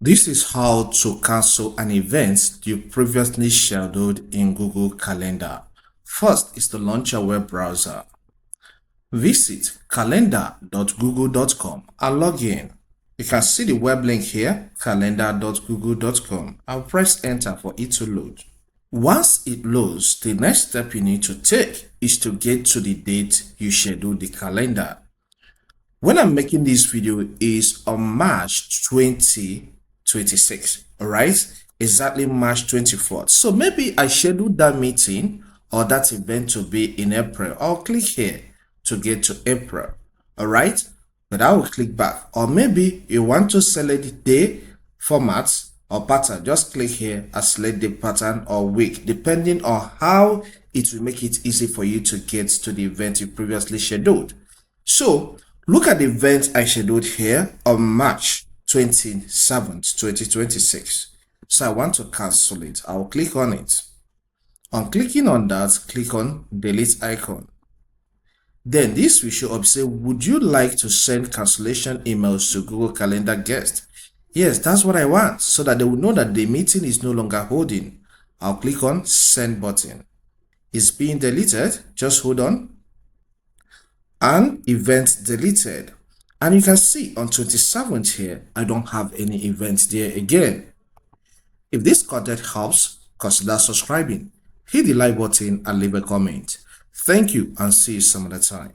This is how to cancel an event you previously scheduled in Google Calendar. First is to launch your web browser. Visit calendar.google.com and log in. You can see the web link here, calendar.google.com, and press enter for it to load. Once it loads, the next step you need to take is to get to the date you scheduled the calendar. When I'm making this video is on March 2026, all right? Exactly March 24th. So maybe I scheduled that meeting or that event to be in April. I'll click here to get to April, all right? But I will click back. Or maybe you want to select day, format, or pattern. Just click here and select the pattern or week, depending on how it will make it easy for you to get to the event you previously scheduled. So look at the event I scheduled here on March 27th, 2026. So I want to cancel it. I'll click on it. On clicking on that, click on delete icon. Then this will show up, say, would you like to send cancellation emails to Google Calendar guests? Yes, that's what I want, so that they will know that the meeting is no longer holding. I'll click on send button. It's being deleted. Just hold on. And event deleted. And you can see on 27th here, I don't have any events there again. If this content helps, consider subscribing, hit the like button and leave a comment. Thank you and see you some other time.